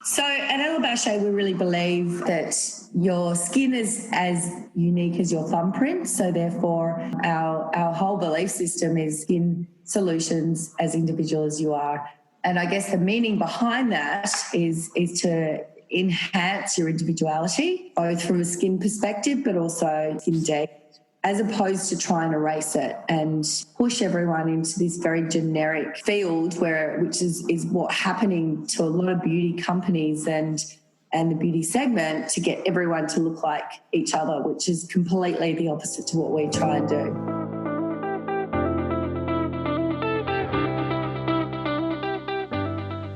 So at Ella Bache, we really believe that your skin is as unique as your thumbprint. So therefore, our whole belief system is skin solutions as individual as you are. And I guess the meaning behind that is to enhance your individuality, both from a skin perspective, but also skin depth, as opposed to try and erase it and push everyone into this very generic field which is what's happening to a lot of beauty companies and the beauty segment, to get everyone to look like each other, which is completely the opposite to what we try and do.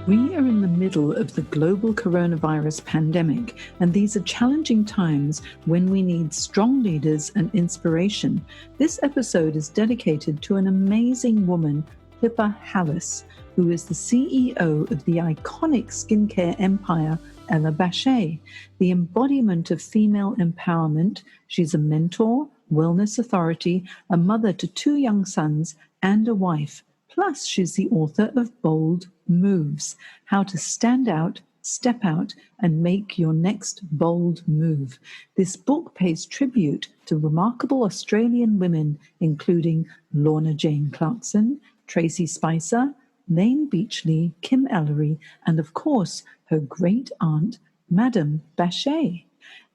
We are in the middle of the global coronavirus pandemic, and these are challenging times when we need strong leaders and inspiration. This episode is dedicated to an amazing woman, Pippa Hallas, who is the CEO of the iconic skincare empire, Ella Bache, the embodiment of female empowerment. She's a mentor, wellness authority, a mother to 2 young sons, and a wife. Plus, she's the author of Bold Moves, How to Stand Out, Step Out, and Make Your Next Bold Move. This book pays tribute to remarkable Australian women, including Lorna Jane Clarkson, Tracey Spicer, Layne Beachley, Kym Ellery, and of course, her great aunt, Madame Baché.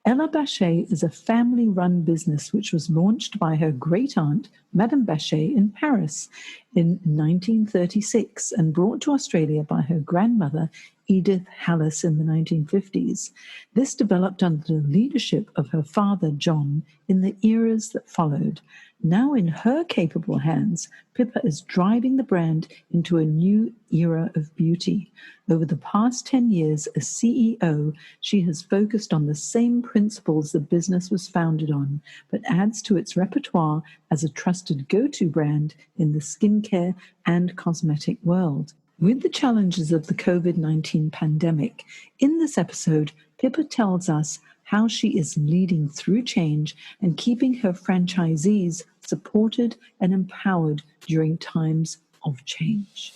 Ella Bache is a family-run business which was launched by her great-aunt, Madame Baché, in Paris in 1936 and brought to Australia by her grandmother, Edith Hallas, in the 1950s. This developed under the leadership of her father, John, in the eras that followed. Now in her capable hands, Pippa is driving the brand into a new era of beauty. Over the past 10 years as CEO, she has focused on the same principles the business was founded on, but adds to its repertoire as a trusted go-to brand in the skincare and cosmetic world. With the challenges of the COVID-19 pandemic, in this episode, Pippa tells us how she is leading through change and keeping her franchisees supported and empowered during times of change.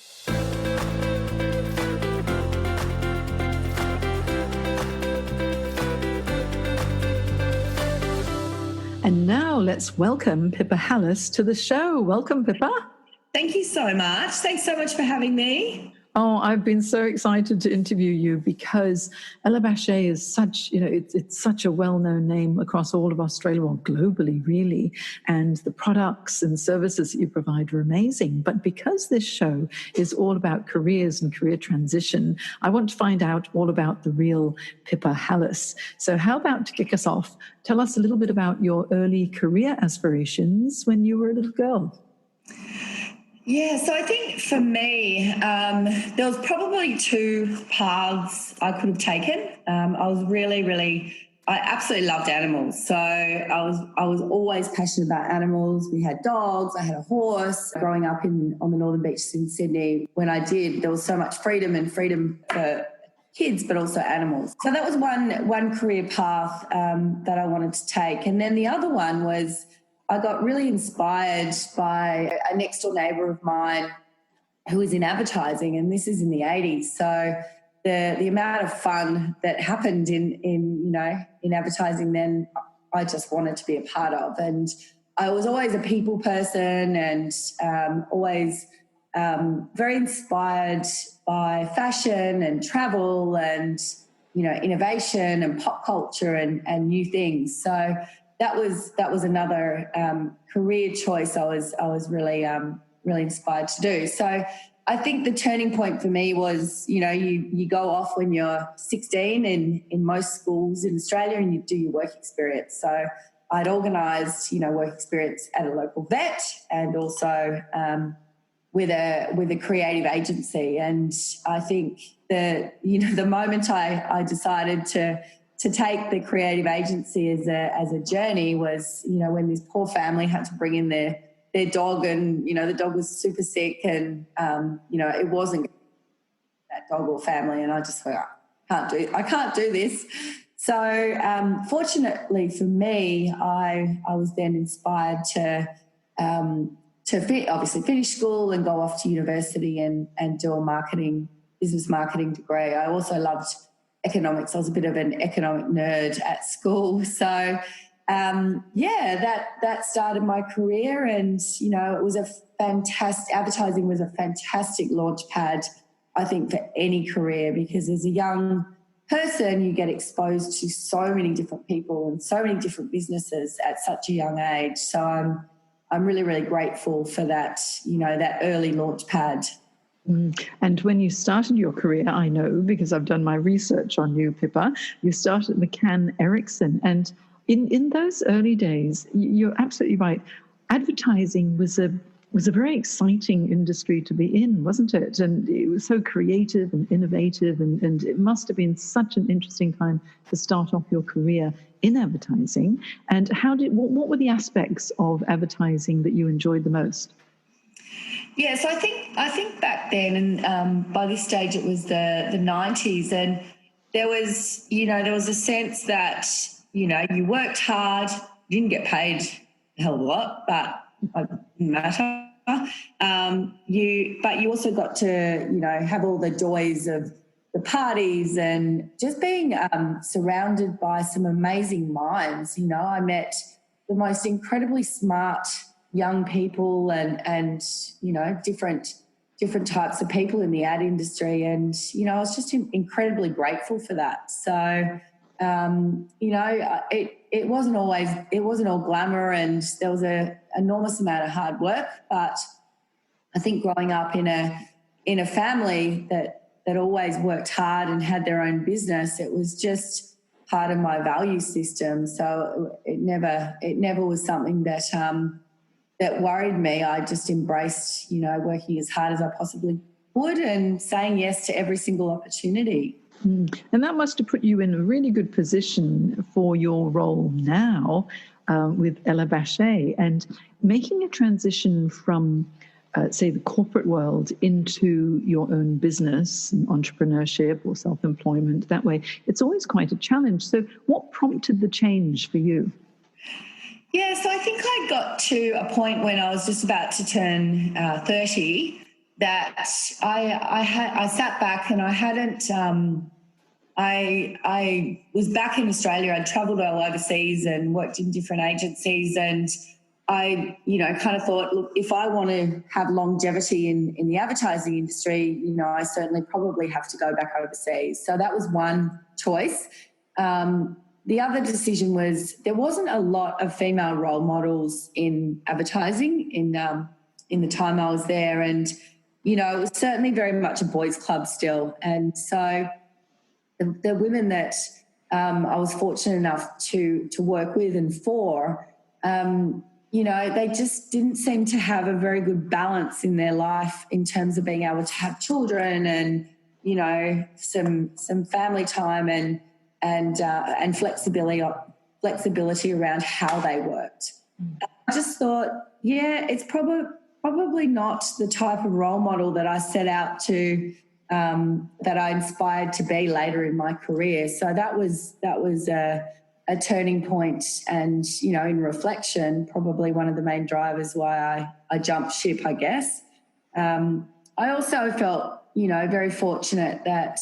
And now let's welcome Pippa Hallas to the show. Welcome, Pippa. Thank you so much. Thanks so much for having me. Oh, I've been so excited to interview you because Ella Bache is such, it's such a well-known name across all of Australia, or globally, really. And the products and services that you provide are amazing. But because this show is all about careers and career transition, I want to find out all about the real Pippa Hallas. So how about to kick us off, tell us a little bit about your early career aspirations when you were a little girl. Yeah, so I think for me, there was probably 2 paths I could have taken. I absolutely loved animals. So I was always passionate about animals. We had dogs, I had a horse. Growing up on the northern beaches in Sydney, when I did, there was so much freedom for kids, but also animals. So that was one career path that I wanted to take. And then the other one was, I got really inspired by a next door neighbour of mine who was in advertising, and this is in the 80s. So the amount of fun that happened in advertising then, I just wanted to be a part of. And I was always a people person and always very inspired by fashion and travel and, innovation and pop culture and new things. So that was another career choice I was really inspired to do. So I think the turning point for me was, you go off when you're 16 in most schools in Australia and you do your work experience. So I'd organised, work experience at a local vet and also with a creative agency. And I think that, the moment I decided to take the creative agency as a journey was, when this poor family had to bring in their dog and, the dog was super sick and, it wasn't that dog or family. And I just thought, I can't do this. So fortunately for me, I was then inspired to obviously finish school and go off to university and do a business marketing degree. I also loved economics. I was a bit of an economic nerd at school. So, that started my career, and, you know, it was advertising was a fantastic launch pad, I think, for any career, because as a young person, you get exposed to so many different people and so many different businesses at such a young age. So I'm really, really grateful for that, you know, that early launch pad. And when you started your career, I know because I've done my research on you, Pippa, you started at McCann Erickson. And in those early days, you're absolutely right. Advertising was a very exciting industry to be in, wasn't it? And it was so creative and innovative, and it must have been such an interesting time to start off your career in advertising. And what were the aspects of advertising that you enjoyed the most? Yeah, so I think back then, and by this stage it was the 90s, and there was a sense that, you know, you worked hard, you didn't get paid a hell of a lot, but it didn't matter. But you also got to, you know, have all the joys of the parties and just being surrounded by some amazing minds. You know, I met the most incredibly smart young people and you know, different types of people in the ad industry, and, you know, I was just incredibly grateful for that. So you know, it wasn't all glamour, and there was a enormous amount of hard work, but I think growing up in a family that always worked hard and had their own business, it was just part of my value system. So it never was something that worried me. I just embraced, you know, working as hard as I possibly could and saying yes to every single opportunity. And that must have put you in a really good position for your role now with Ella Bache, and making a transition from, say, the corporate world into your own business and entrepreneurship or self-employment. That way, it's always quite a challenge. So what prompted the change for you? Yeah, so I think I got to a point when I was just about to turn 30 that I sat back and I hadn't. I was back in Australia. I'd travelled all overseas and worked in different agencies, and I, you know, kind of thought, look, if I want to have longevity in the advertising industry, you know, I certainly probably have to go back overseas. So that was one choice. The other decision was there wasn't a lot of female role models in advertising in the time I was there, and, you know, it was certainly very much a boys' club still. And so the women that I was fortunate enough to work with and for, you know, they just didn't seem to have a very good balance in their life in terms of being able to have children and, you know, some family time and flexibility around how they worked. I just thought, yeah, it's probably not the type of role model that I set out to, that I inspired to be later in my career. So that was a turning point, and, you know, in reflection, probably one of the main drivers why I jumped ship, I guess. I also felt, you know, very fortunate that,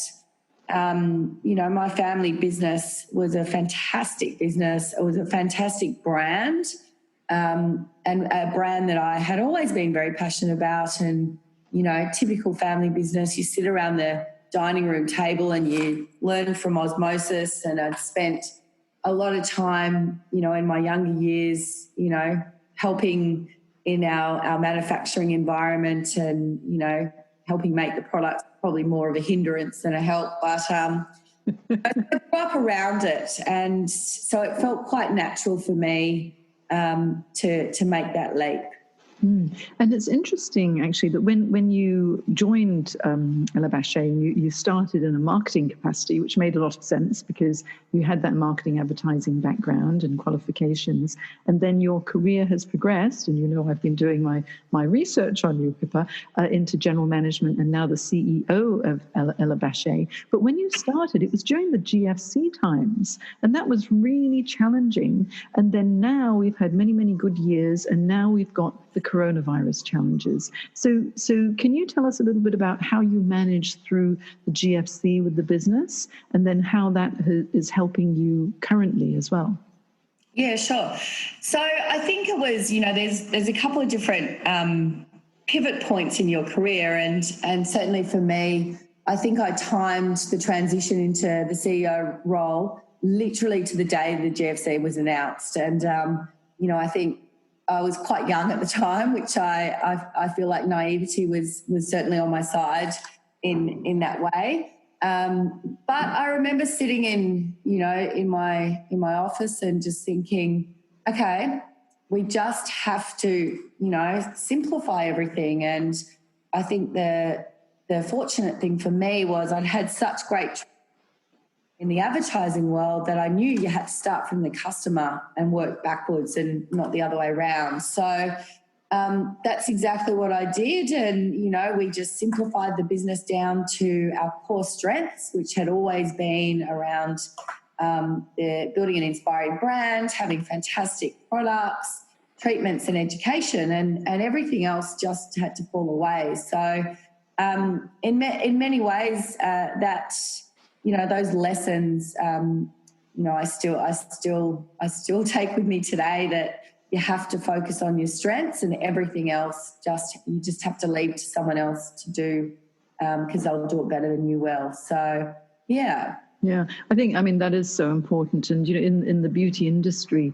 you know, my family business was a fantastic business. It was a fantastic brand, and a brand that I had always been very passionate about. And, you know, typical family business, you sit around the dining room table and you learn from osmosis. And I'd spent a lot of time, you know, in my younger years, you know, helping in our manufacturing environment and, you know, helping make the product probably more of a hindrance than a help. But I grew up around it, and so it felt quite natural for me to make that leap. And it's interesting, actually, that when you joined Ella Bache, you started in a marketing capacity, which made a lot of sense because you had that marketing advertising background and qualifications. And then your career has progressed, and, you know, I've been doing my research on you, Pippa, into general management and now the CEO of Ella Bache. But when you started, it was during the GFC times, and that was really challenging. And then now we've had many, many good years, and now we've got the coronavirus challenges. So can you tell us a little bit about how you managed through the GFC with the business, and then how that is helping you currently as well? Yeah, sure. So I think it was, there's a couple of different pivot points in your career, and certainly for me, I think I timed the transition into the CEO role literally to the day the GFC was announced. And, I think I was quite young at the time, which I feel like naivety was certainly on my side in that way. But I remember sitting in my office and just thinking, okay, we just have to, simplify everything. And I think the fortunate thing for me was I'd had such great in the advertising world that I knew you had to start from the customer and work backwards and not the other way around. So that's exactly what I did. And, we just simplified the business down to our core strengths, which had always been around building an inspiring brand, having fantastic products, treatments and education, and everything else just had to fall away. So in many ways that, those lessons, I still take with me today, that you have to focus on your strengths, and everything else you just have to leave to someone else to do, because they'll do it better than you will. So, yeah. Yeah, I mean, that is so important. And, in the beauty industry,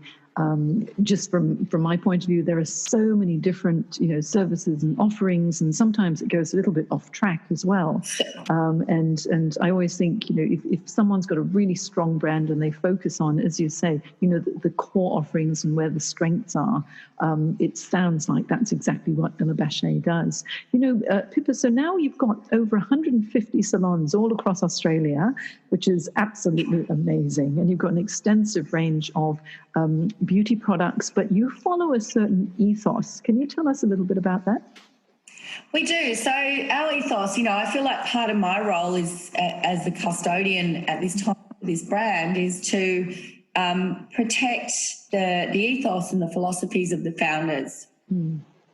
just from my point of view, there are so many different, services and offerings, and sometimes it goes a little bit off track as well. And I always think, if someone's got a really strong brand and they focus on, as you say, the core offerings and where the strengths are, it sounds like that's exactly what Ella Bache does. Pippa, so now you've got over 150 salons all across Australia, which is absolutely amazing. And you've got an extensive range of beauty products, but you follow a certain ethos. Can you tell us a little bit about that? We do. So our ethos, I feel like part of my role is as the custodian at this time of this brand is to protect the ethos and the philosophies of the founders.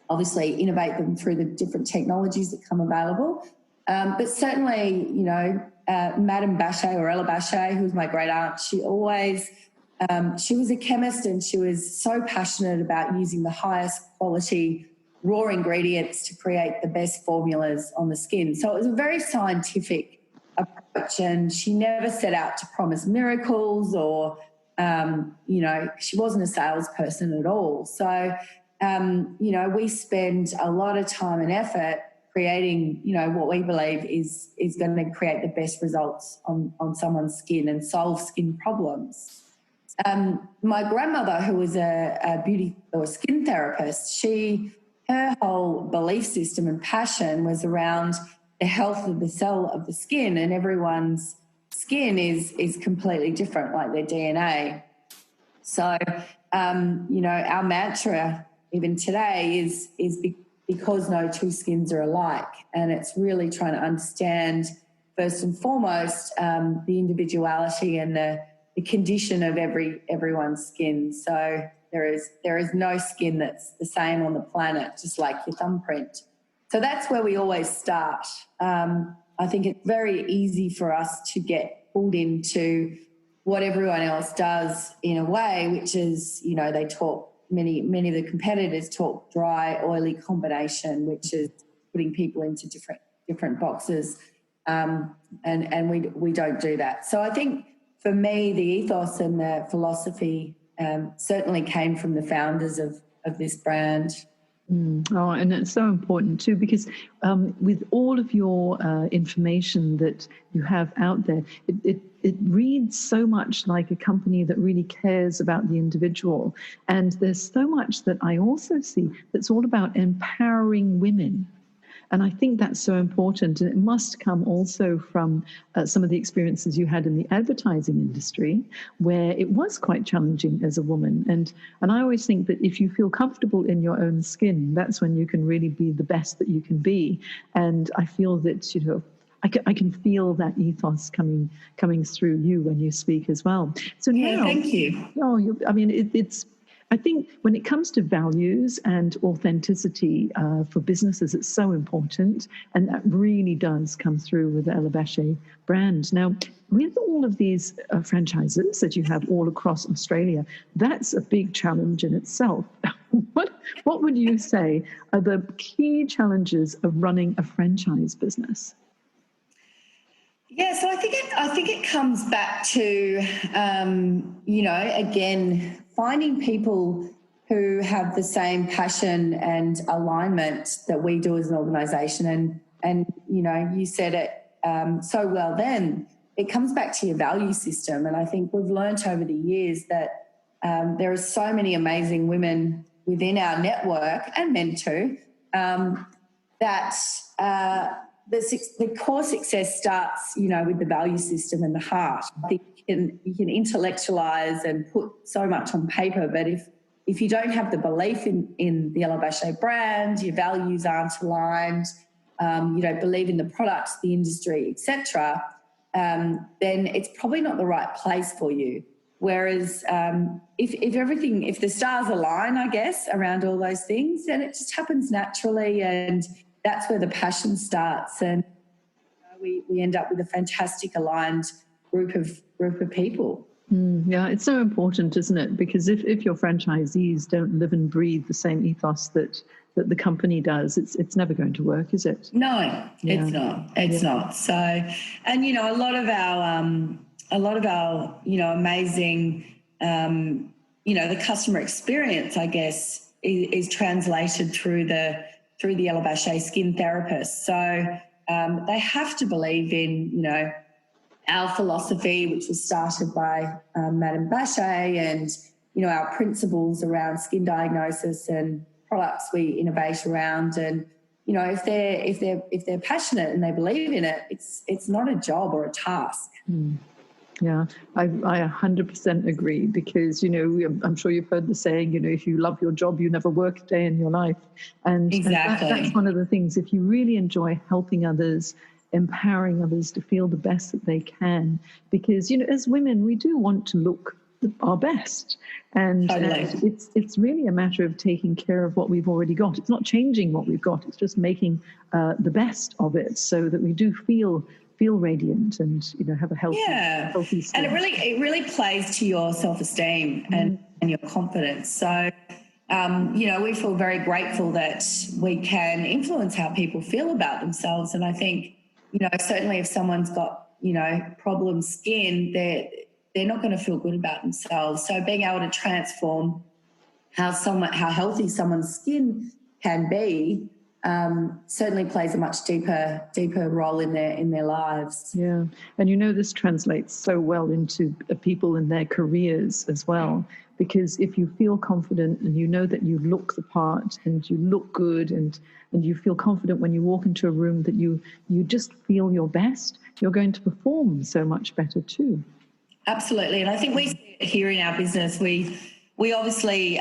Obviously innovate them through the different technologies that come available. But certainly, Madame Baché, or Ella Bache, who was my great aunt, she always... she was a chemist, and she was so passionate about using the highest quality raw ingredients to create the best formulas on the skin. So it was a very scientific approach, and she never set out to promise miracles or, she wasn't a salesperson at all. So, we spend a lot of time and effort creating, what we believe is going to create the best results on someone's skin and solve skin problems. My grandmother, who was a beauty or skin therapist, her whole belief system and passion was around the health of the cell of the skin, and everyone's skin is completely different, like their DNA. So, our mantra even today is because no two skins are alike, and it's really trying to understand first and foremost the individuality and the condition of everyone's skin. So there is no skin that's the same on the planet, just like your thumbprint. So that's where we always start. I think it's very easy for us to get pulled into what everyone else does in a way, which is, they talk, many of the competitors talk dry, oily combination, which is putting people into different boxes. And we don't do that. So I think, for me, the ethos and the philosophy certainly came from the founders of this brand. Oh, and it's so important too, because with all of your information that you have out there, it reads so much like a company that really cares about the individual. And there's so much that I also see that's all about empowering women. And I think that's so important. And it must come also from some of the experiences you had in the advertising industry, where it was quite challenging as a woman. And I always think that if you feel comfortable in your own skin, that's when you can really be the best that you can be. And I feel that, I can feel that ethos coming through you when you speak as well. So now, thank you. It's I think when it comes to values and authenticity for businesses, it's so important. And that really does come through with the Ella Bache brand. Now, with all of these franchises that you have all across Australia, that's a big challenge in itself. What would you say are the key challenges of running a franchise business? Yeah, so I think it comes back to, again, finding people who have the same passion and alignment that we do as an organisation. And you said it so well then. It comes back to your value system. And I think we've learnt over the years that there are so many amazing women within our network, and men too, that the core success starts, with the value system and the heart. I think you can intellectualise and put so much on paper, but if you don't have the belief in the Ella Bache brand, your values aren't aligned, you don't believe in the products, the industry, etc., then it's probably not the right place for you. Whereas if the stars align, I guess, around all those things, then it just happens naturally, and that's where the passion starts, and we end up with a fantastic aligned group of people. Yeah, it's so important, isn't it? Because if your franchisees don't live and breathe the same ethos that the company does, it's never going to work, is it? No, it's not. It's not. So, and a lot of our amazing, the customer experience, I guess, is translated through the Ella Bache skin therapist. So they have to believe in, our philosophy, which was started by Madame Baché, and, our principles around skin diagnosis and products we innovate around. And, if they're passionate and they believe in it, it's not a job or a task. Yeah, I 100% agree, because, I'm sure you've heard the saying, if you love your job, you never work a day in your life. And, exactly. and that's one of the things. If you really enjoy helping others, empowering others to feel the best that they can, because, as women, we do want to look our best. And, totally. and it's really a matter of taking care of what we've already got. It's not changing what we've got. It's just making the best of it so that we do feel radiant and have a healthy skin. And it really plays to your self-esteem and your confidence. So we feel very grateful that we can influence how people feel about themselves. And I think certainly if someone's got problem skin, they're not going to feel good about themselves. So being able to transform how healthy someone's skin can be certainly plays a much deeper role in their lives. Yeah, and this translates so well into people in their careers as well, because if you feel confident and you know that you look the part and you look good and you feel confident when you walk into a room that you just feel your best, you're going to perform so much better too. Absolutely, and I think we see it here in our business. We obviously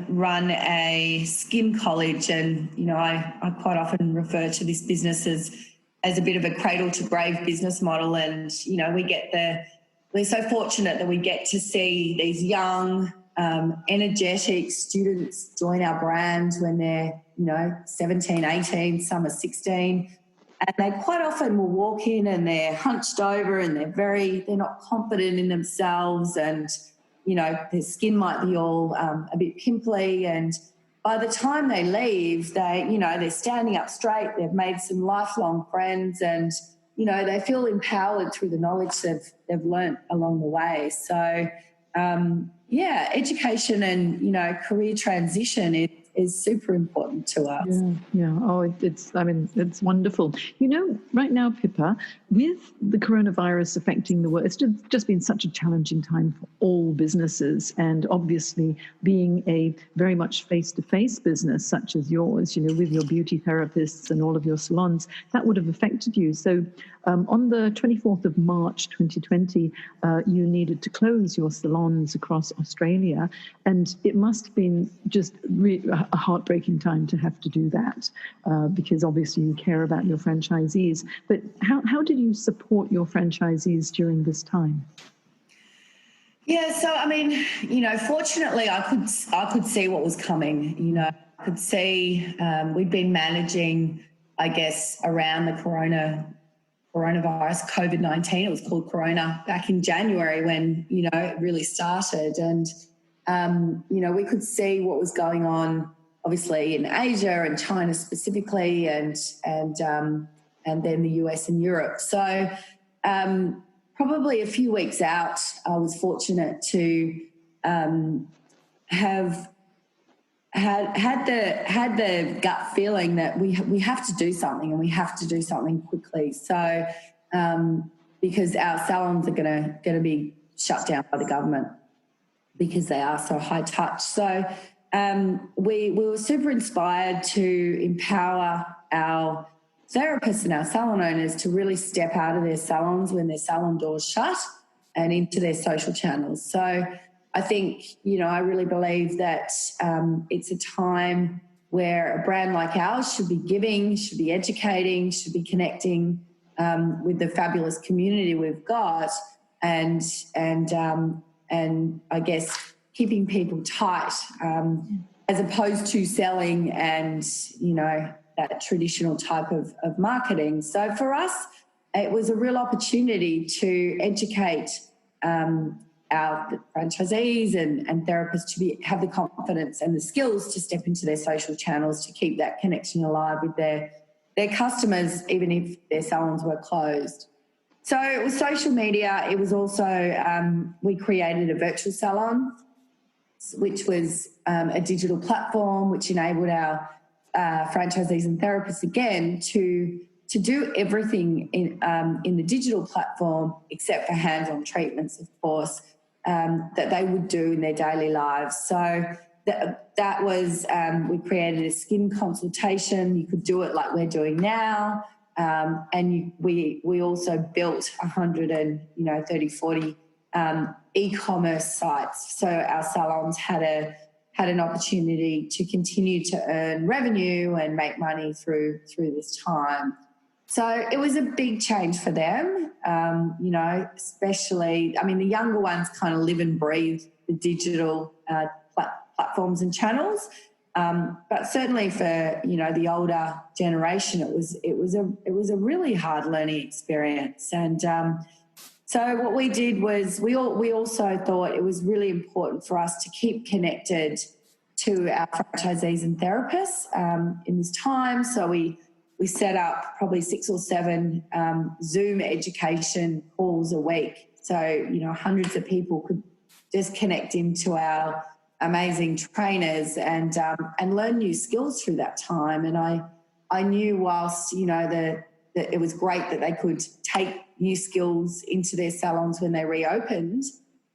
run a skin college, and, I quite often refer to this business as a bit of a cradle-to-grave business model. And, we're so fortunate that we get to see these young, energetic students join our brand when they're, 17, 18, some are 16. And they quite often will walk in and they're hunched over and they're not confident in themselves, and their skin might be all a bit pimply, and by the time they leave, they're standing up straight, they've made some lifelong friends, and, they feel empowered through the knowledge they've learnt along the way. So, education and, career transition is super important to us. Yeah. Oh, it's wonderful. Right now, Pippa, with the coronavirus affecting the world, it's just been such a challenging time for all businesses, and obviously being a very much face-to-face business such as yours, with your beauty therapists and all of your salons, that would have affected you. So on the 24th of March 2020, you needed to close your salons across Australia, and it must have been just a heartbreaking time to have to do that, because obviously you care about your franchisees. But how did you support your franchisees during this time? Yeah, so I mean, fortunately, I could see what was coming. I could see we'd been managing, I guess, around the coronavirus, COVID-19. It was called Corona back in January when it really started, and we could see what was going on, obviously in Asia and China specifically, and then the US and Europe. So. Probably a few weeks out, I was fortunate to have had the gut feeling that we have to do something, and we have to do something quickly. So because our salons are going to be shut down by the government because they are so high touch. So we were super inspired to empower our therapists and our salon owners to really step out of their salons when their salon doors shut and into their social channels. So I think, I really believe that it's a time where a brand like ours should be giving, should be educating, should be connecting with the fabulous community we've got, and I guess keeping people tight as opposed to selling and, that traditional type of marketing. So for us, it was a real opportunity to educate our franchisees and therapists to have the confidence and the skills to step into their social channels to keep that connection alive with their customers, even if their salons were closed. So it was social media. It was also, we created a virtual salon, which was a digital platform which enabled our franchisees and therapists again to do everything in the digital platform except for hands-on treatments, of course, that they would do in their daily lives. So that was we created a skin consultation. You could do it like we're doing now, and we also built 130-40 e-commerce sites. So our salons had an opportunity to continue to earn revenue and make money through this time. So it was a big change for them, especially, the younger ones kind of live and breathe the digital platforms and channels. But certainly for, the older generation, it was a really hard learning experience. And so what we did was we also thought it was really important for us to keep connected to our franchisees and therapists in this time. So we set up probably 6 or 7 Zoom education calls a week. So, hundreds of people could just connect into our amazing trainers and learn new skills through that time. And I knew whilst, that it was great that they could take new skills into their salons when they reopened,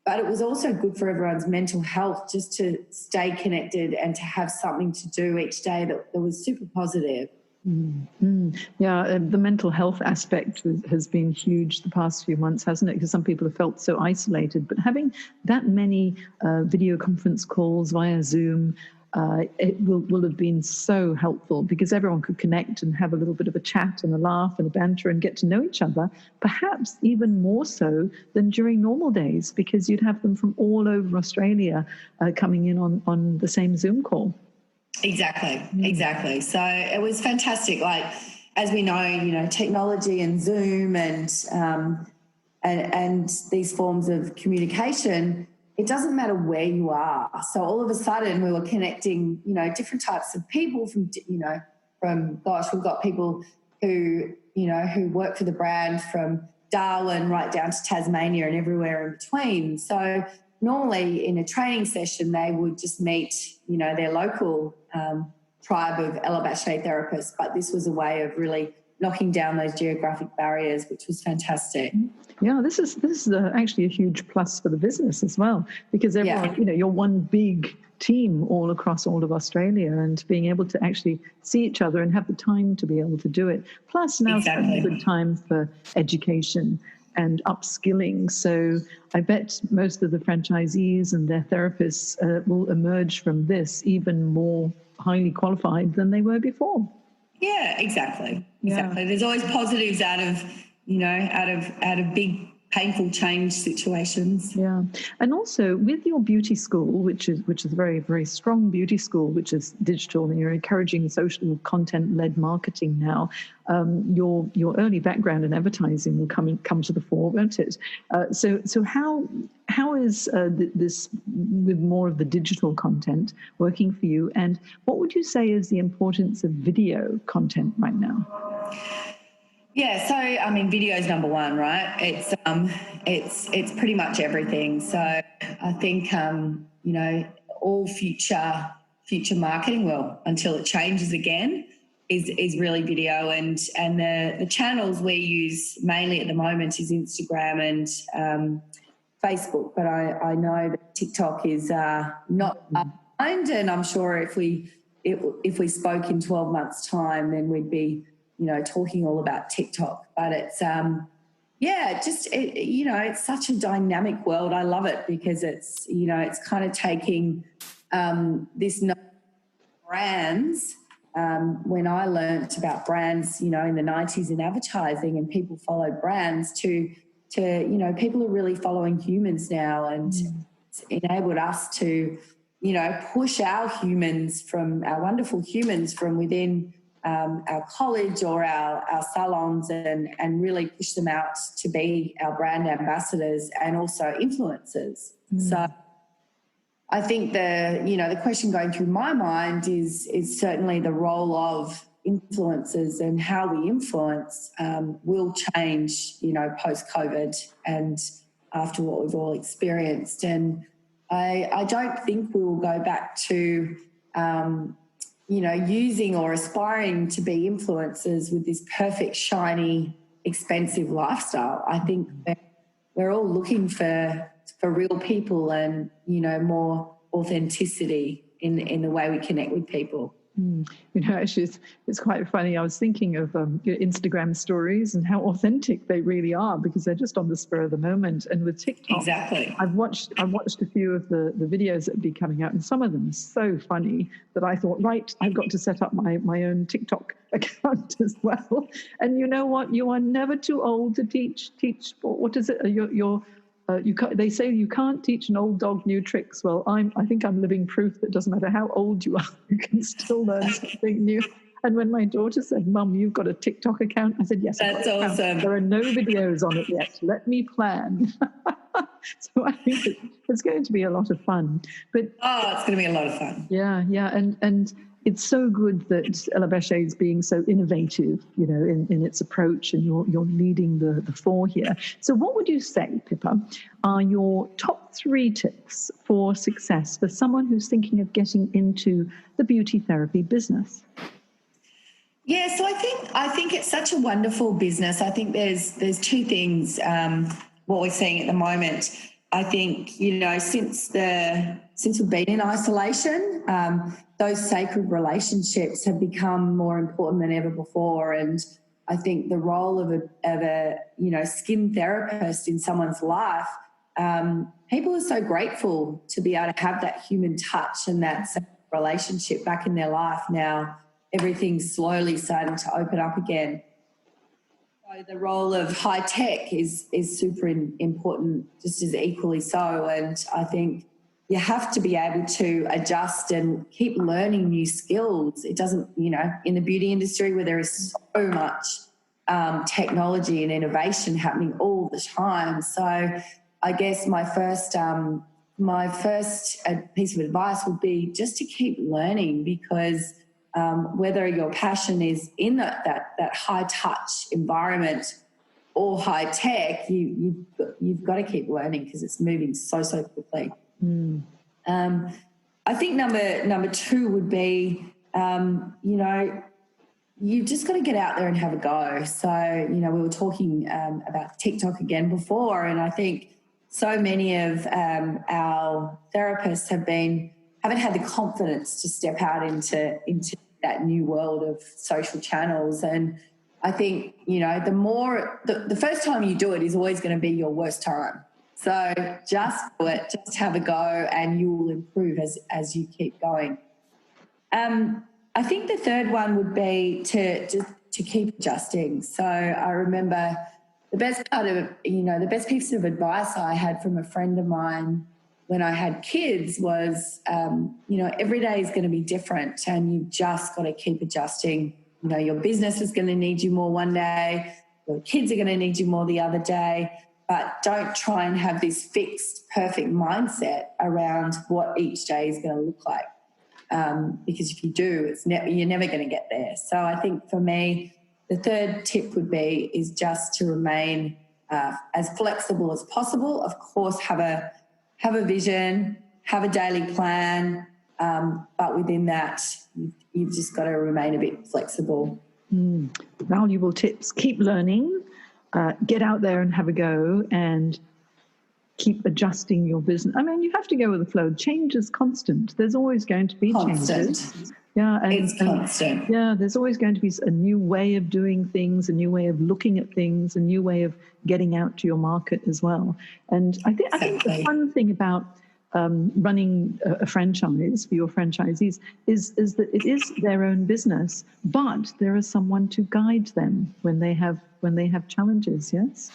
but it was also good for everyone's mental health just to stay connected and to have something to do each day that was super positive. Mm-hmm. Yeah, the mental health aspect has been huge the past few months, hasn't it? Because some people have felt so isolated. But having that many video conference calls via Zoom, it will have been so helpful because everyone could connect and have a little bit of a chat and a laugh and a banter and get to know each other, perhaps even more so than during normal days, because you'd have them from all over Australia coming in on the same Zoom call. Exactly. So it was fantastic. Like, as we know, technology and Zoom and these forms of communication, it doesn't matter where you are. So all of a sudden we were connecting, different types of people we've got people who work for the brand from Darwin right down to Tasmania and everywhere in between. So normally in a training session, they would just meet, their local tribe of Ella Bache therapists, but this was a way of really knocking down those geographic barriers, which was fantastic. Yeah, this is actually a huge plus for the business as well, because everyone, you're one big team all across all of Australia, and being able to actually see each other and have the time to be able to do it. Plus now it's a good time for education and upskilling. So I bet most of the franchisees and their therapists will emerge from this even more highly qualified than they were before. Yeah, exactly. There's always positives out of big painful change situations. Yeah. And also with your beauty school, which is a very, very strong beauty school, which is digital, and you're encouraging social content-led marketing now, your early background in advertising will come to the fore, won't it? So how is this, with more of the digital content, working for you? And what would you say is the importance of video content right now? Yeah, so I mean, video is number one, right? It's pretty much everything. So I think all future marketing, well, until it changes again, is really video, and the channels we use mainly at the moment is Instagram and Facebook. But I know that TikTok is not behind, and I'm sure if we spoke in 12 months' time, then we'd be talking all about TikTok. But it's it's such a dynamic world. I love it because it's kind of taking this brands. When I learnt about brands, in the 90s in advertising, and people followed brands to people are really following humans now, and it's enabled us to push our wonderful humans from within our college or our salons, and really push them out to be our brand ambassadors and also influencers. So I think the question going through my mind is certainly the role of influencers, and how we influence will change, post-COVID and after what we've all experienced. And I don't think we will go back to using or aspiring to be influencers with this perfect, shiny, expensive lifestyle. I think we're all looking for real people and, more authenticity in the way we connect with people. Actually, it's quite funny. I was thinking of Instagram stories and how authentic they really are, because they're just on the spur of the moment. And with TikTok, exactly. I've watched a few of the videos that would be coming out, and some of them are so funny that I thought, right, I've got to set up my own TikTok account as well. And you know what? You are never too old to teach. What is it? They say you can't teach an old dog new tricks. Well, I think I'm living proof that it doesn't matter how old you are, you can still learn something new. And when my daughter said, "Mum, you've got a TikTok account," I said, "Yes, that's awesome. There are no videos on it yet. Let me plan." So I think it's going to be a lot of fun. But it's going to be a lot of fun. Yeah, and it's so good that Ella Bache is being so innovative, in its approach, and you're leading the fore here. So what would you say, Pippa, are your top 3 tips for success for someone who's thinking of getting into the beauty therapy business? Yeah, so I think it's such a wonderful business. I think there's 2 things what we're seeing at the moment. I think, since we've been in isolation, those sacred relationships have become more important than ever before. And I think the role of a skin therapist in someone's life, people are so grateful to be able to have that human touch and that relationship back in their life. Now everything's slowly starting to open up again. So the role of high tech is super important, just as equally so. And I think you have to be able to adjust and keep learning new skills. It doesn't, in the beauty industry where there is so much technology and innovation happening all the time. So I guess my first piece of advice would be just to keep learning, because whether your passion is in that high touch environment or high tech, you've got to keep learning, because it's moving so quickly. I think number 2 would be, you've just got to get out there and have a go. So, we were talking about TikTok again before, and I think so many of our therapists haven't had the confidence to step out into that new world of social channels. And I think, the first time you do it is always going to be your worst time. So just do it, just have a go, and you will improve as you keep going. I think the third one would be to keep adjusting. So I remember the best part of, the best piece of advice I had from a friend of mine when I had kids was, every day is going to be different and you've just got to keep adjusting. Your business is going to need you more one day, your kids are going to need you more the other day, but don't try and have this fixed, perfect mindset around what each day is going to look like. Because if you do, you're never going to get there. So I think for me, the third tip is just to remain as flexible as possible. Of course, have a vision, have a daily plan, but within that, you've just got to remain a bit flexible. Valuable tips. Keep learning, get out there and have a go, and keep adjusting your business. I mean, you have to go with the flow. Change is constant. There's always going to be changes. Yeah, it's constant. There's always going to be a new way of doing things, a new way of looking at things, a new way of getting out to your market as well. And I think the fun thing about running a franchise for your franchisees is that it is their own business, but there is someone to guide them when they have challenges. Yes.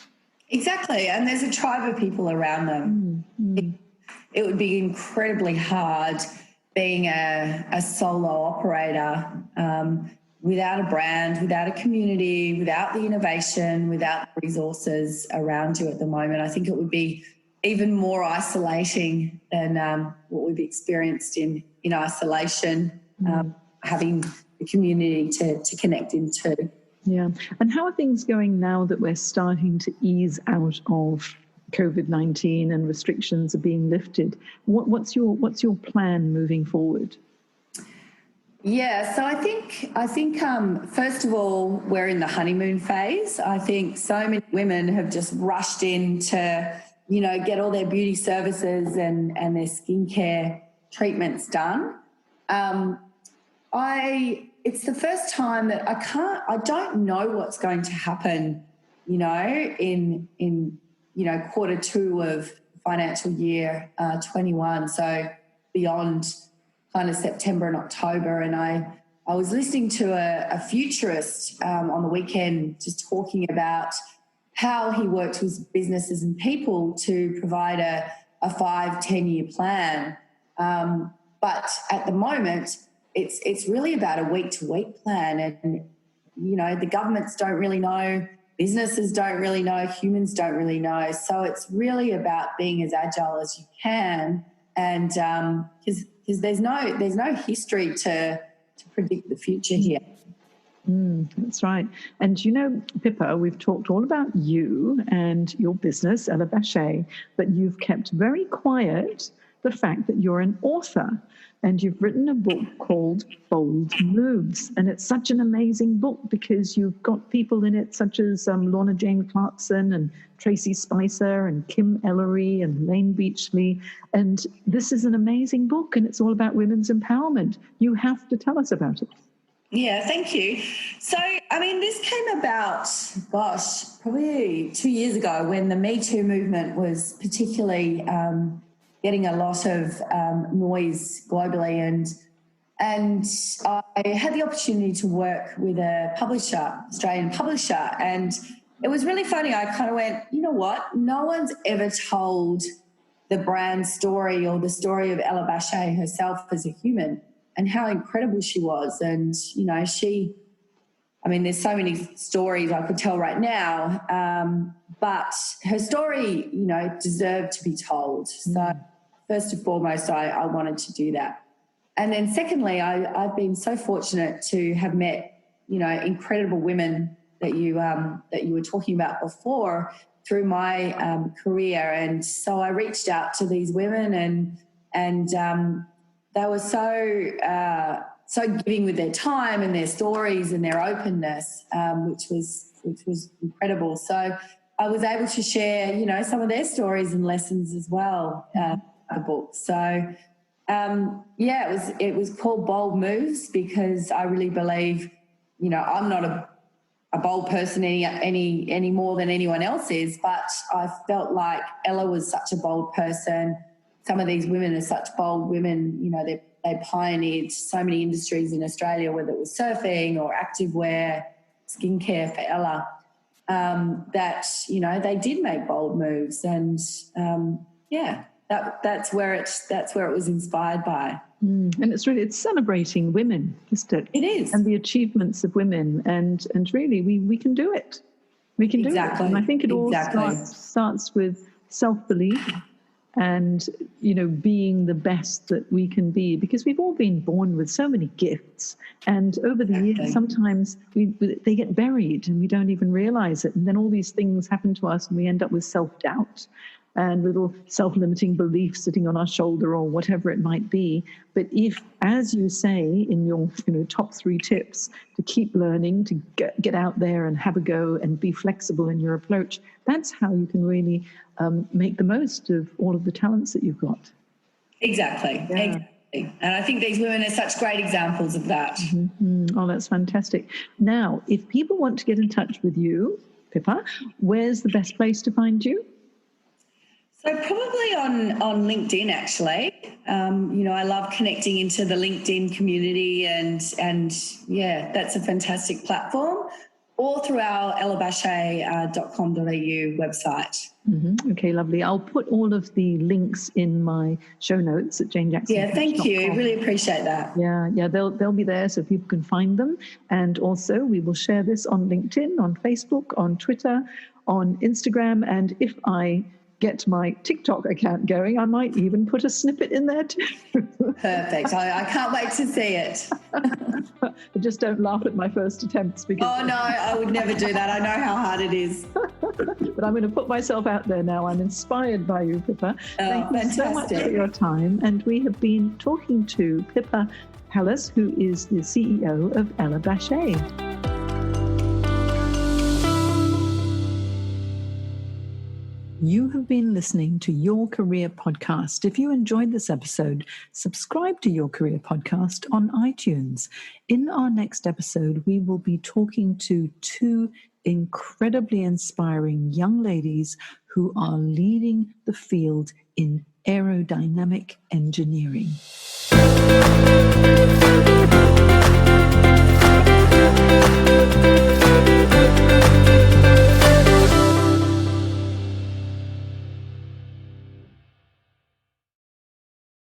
Exactly, and there's a tribe of people around them. It would be incredibly hard being a solo operator without a brand, without a community, without the innovation, without the resources around you at the moment. I think it would be even more isolating than what we've experienced in isolation, having the community to connect into. Yeah. And how are things going now that we're starting to ease out of COVID-19 and restrictions are being lifted? What's your plan moving forward? Yeah, so I think first of all, we're in the honeymoon phase. I think so many women have just rushed in to, get all their beauty services and their skincare treatments done. It's the first time that I don't know what's going to happen, in quarter two of financial year 21. So beyond kind of September and October. And I was listening to a futurist on the weekend just talking about how he worked with businesses and people to provide a 5-10 year plan. But at the moment, it's really about a week-to-week plan. And, the governments don't really know, businesses don't really know, humans don't really know. So it's really about being as agile as you can. And because there's no history to predict the future here. That's right. And Pippa, we've talked all about you and your business, Ella Bache, but you've kept very quiet the fact that you're an author and you've written a book called Bold Moves. And it's such an amazing book because you've got people in it such as Lorna Jane Clarkson and Tracey Spicer and Kym Ellery and Layne Beachley. And this is an amazing book and it's all about women's empowerment. You have to tell us about it. Yeah, thank you. So, this came about, probably 2 years ago when the Me Too movement was particularly getting a lot of noise globally. And I had the opportunity to work with a Australian publisher, and it was really funny. I kind of went, you know what? No one's ever told the brand story or the story of Ella Bache herself as a human and how incredible she was. And, there's so many stories I could tell right now, but her story, deserved to be told. So first and foremost, I wanted to do that. And then secondly, I've been so fortunate to have met, incredible women that you were talking about before through my career. And so I reached out to these women and they were so giving with their time and their stories and their openness, which was incredible. So I was able to share, some of their stories and lessons as well, the book. So it was called Bold Moves because I really believe, I'm not a bold person any more than anyone else is, but I felt like Ella was such a bold person. Some of these women are such bold women, they pioneered so many industries in Australia, whether it was surfing or activewear, skincare for Ella. that, you know, they did make bold moves, and that's where it was inspired by. And it's celebrating women, isn't it? It is. And the achievements of women, and really we can do it. We can do it. And I think it all starts with self-belief and, you know, being the best that we can be, because we've all been born with so many gifts, and over the years sometimes they get buried and we don't even realize it, and then all these things happen to us and we end up with self-doubt and little self-limiting beliefs sitting on our shoulder or whatever it might be. But if, as you say in your top 3 tips, to keep learning, to get out there and have a go and be flexible in your approach, that's how you can really make the most of all of the talents that you've got. Exactly. And I think these women are such great examples of that. Mm-hmm. Oh, that's fantastic. Now, if people want to get in touch with you, Pippa, where's the best place to find you? So probably on LinkedIn, actually. I love connecting into the LinkedIn community, and that's a fantastic platform. Or through our ellabache.com.au website. Mm-hmm. Okay, lovely. I'll put all of the links in my show notes at JaneJackson. Yeah, thank you. Really appreciate that. Yeah, they'll be there so people can find them. And also we will share this on LinkedIn, on Facebook, on Twitter, on Instagram, and if I get my TikTok account going, I might even put a snippet in there too. Perfect. I can't wait to see it. But just don't laugh at my first attempts. Oh, no, I would never do that. I know how hard it is. But I'm going to put myself out there now. I'm inspired by you, Pippa. Thank you so much for your time. And we have been talking to Pippa Hallas, who is the CEO of Ella Bache. You have been listening to Your Career Podcast. If you enjoyed this episode, subscribe to Your Career Podcast on iTunes. In our next episode, we will be talking to 2 incredibly inspiring young ladies who are leading the field in aerodynamic engineering.